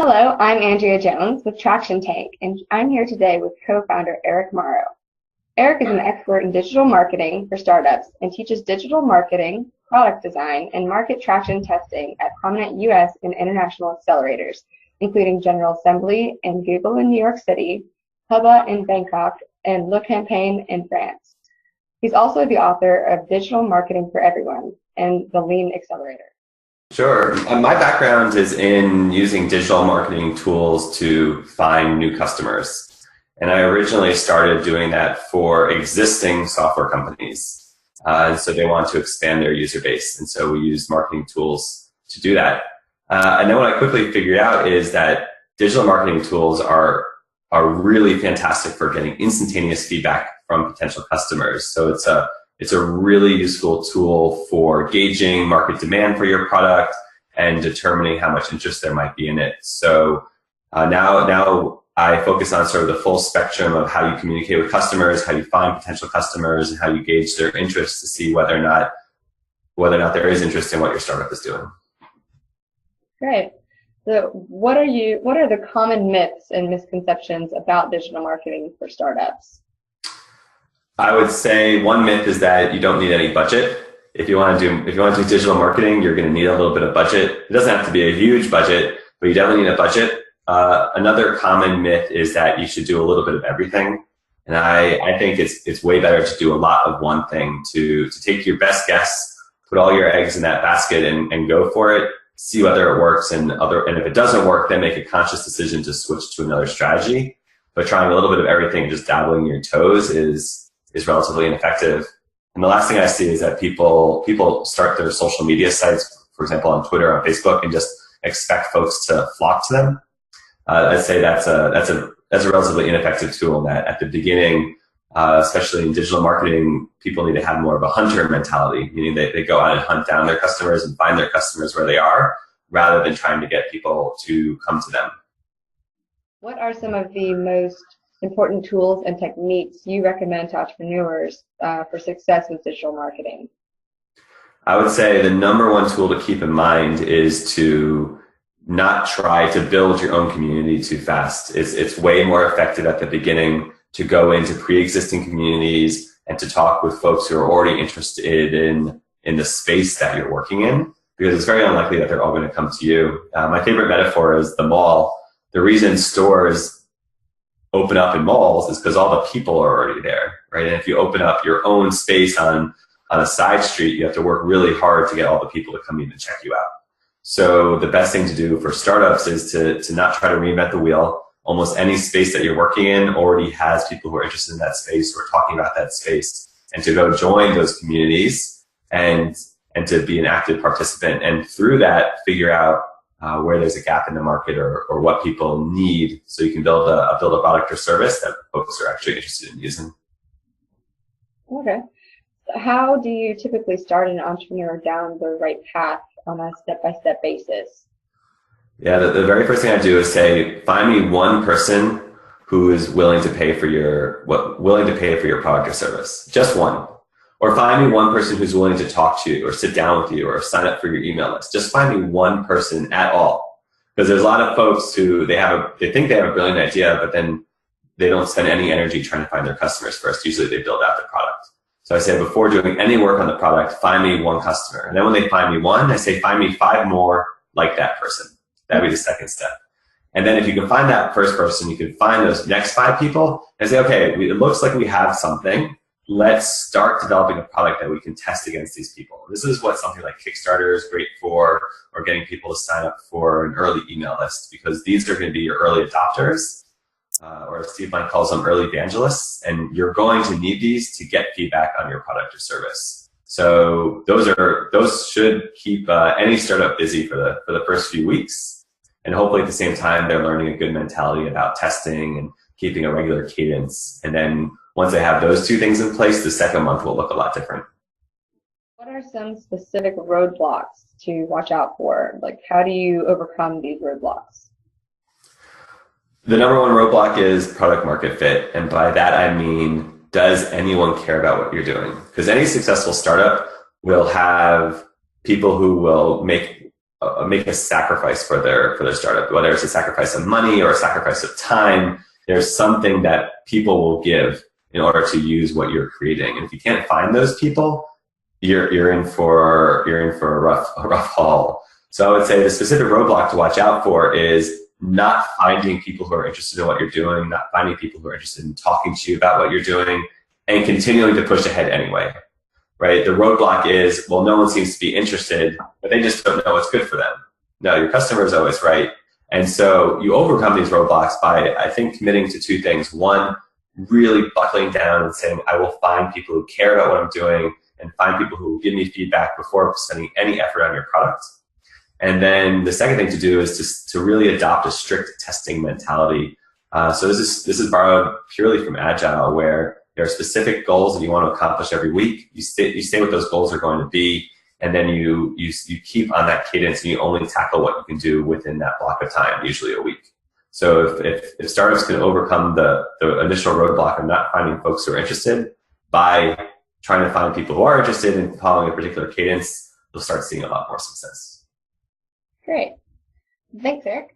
Hello, I'm Andrea Jones with TractionTank, and I'm here today with co-founder Eric Morrow. Eric is an expert in digital marketing for startups and teaches digital marketing, product design, and market traction testing at prominent U.S. and international accelerators, including General Assembly and Google in New York City, Hubba in Bangkok, and Le Campagne in France. He's also the author of Digital Marketing for Everyone and the Lean Accelerator. Sure. My background is in using digital marketing tools to find new customers. And I originally started doing that for existing software companies. And so they want to expand their user base. And so we used marketing tools to do that. And then what I quickly figured out is that digital marketing tools are really fantastic for getting instantaneous feedback from potential customers. So it's a really useful tool for gauging market demand for your product and determining how much interest there might be in it. So now I focus on sort of the full spectrum of how you communicate with customers, how you find potential customers, and how you gauge their interest to see whether or not there is interest in what your startup is doing. Great. So what are the common myths and misconceptions about digital marketing for startups? I would say one myth is that you don't need any budget. If you want to do digital marketing, you're going to need a little bit of budget. It doesn't have to be a huge budget, but you definitely need a budget. Another common myth is that you should do a little bit of everything. And I think it's way better to do a lot of one thing, to take your best guess, put all your eggs in that basket and go for it, see whether it works, and if it doesn't work, then make a conscious decision to switch to another strategy. But trying a little bit of everything, just dabbling your toes is relatively ineffective. And the last thing I see is that people start their social media sites, for example, on Twitter or on Facebook, and just expect folks to flock to them. I'd say that's a relatively ineffective tool. And that at the beginning, especially in digital marketing, people need to have more of a hunter mentality, meaning they go out and hunt down their customers and find their customers where they are, rather than trying to get people to come to them. What are some of the most important tools and techniques you recommend to entrepreneurs for success with digital marketing? I would say the number one tool to keep in mind is to not try to build your own community too fast. It's way more effective at the beginning to go into pre-existing communities and to talk with folks who are already interested in the space that you're working in, because it's very unlikely that they're all going to come to you. My favorite metaphor is the mall. The reason stores open up in malls is because all the people are already there, right? And if you open up your own space on a side street, you have to work really hard to get all the people to come in and check you out. So the best thing to do for startups is to not try to reinvent the wheel. Almost any space that you're working in already has people who are interested in that space, who are talking about that space, and to go join those communities and to be an active participant. And through that, figure out where there's a gap in the market or what people need, so you can build a product or service that folks are actually interested in using. Okay. So how do you typically start an entrepreneur down the right path on a step-by-step basis? Yeah, the very first thing I do is say, find me one person who is willing to pay for your product or service. Just one. Or find me one person who's willing to talk to you or sit down with you or sign up for your email list. Just find me one person at all. Because there's a lot of folks who they think they have a brilliant idea, but then they don't spend any energy trying to find their customers first. Usually they build out the product. So I say, before doing any work on the product, find me one customer. And then when they find me one, I say, find me 5 more like that person. That'd be the second step. And then if you can find that first person, you can find those next 5 people and say, okay, it looks like we have something. Let's start developing a product that we can test against these people. This is what something like Kickstarter is great for, or getting people to sign up for an early email list, because these are going to be your early adopters, or as Steve Blank calls them, early evangelists, and you're going to need these to get feedback on your product or service. So those should keep any startup busy for the first few weeks, and hopefully at the same time they're learning a good mentality about testing and keeping a regular cadence. And then once they have those 2 things in place, the second month will look a lot different. What are some specific roadblocks to watch out for? Like, how do you overcome these roadblocks? The number one roadblock is product market fit. And by that, I mean, does anyone care about what you're doing? Because any successful startup will have people who will make make a sacrifice for their startup, whether it's a sacrifice of money or a sacrifice of time. There's something that people will give in order to use what you're creating. And if you can't find those people, you're in for a rough haul. So I would say the specific roadblock to watch out for is not finding people who are interested in what you're doing, not finding people who are interested in talking to you about what you're doing, and continuing to push ahead anyway. Right? The roadblock is, well, no one seems to be interested, but they just don't know what's good for them. No, your customer is always right. And so you overcome these roadblocks by, I think, committing to two things. One, really buckling down and saying, I will find people who care about what I'm doing and find people who will give me feedback before spending any effort on your product. And then the second thing to do is to really adopt a strict testing mentality. So this is borrowed purely from Agile, where there are specific goals that you want to accomplish every week. You say what those goals are going to be, and then you keep on that cadence, and you only tackle what you can do within that block of time, usually a week. So if startups can overcome the initial roadblock of not finding folks who are interested by trying to find people who are interested in following a particular cadence, you'll start seeing a lot more success. Great. Thanks, Eric.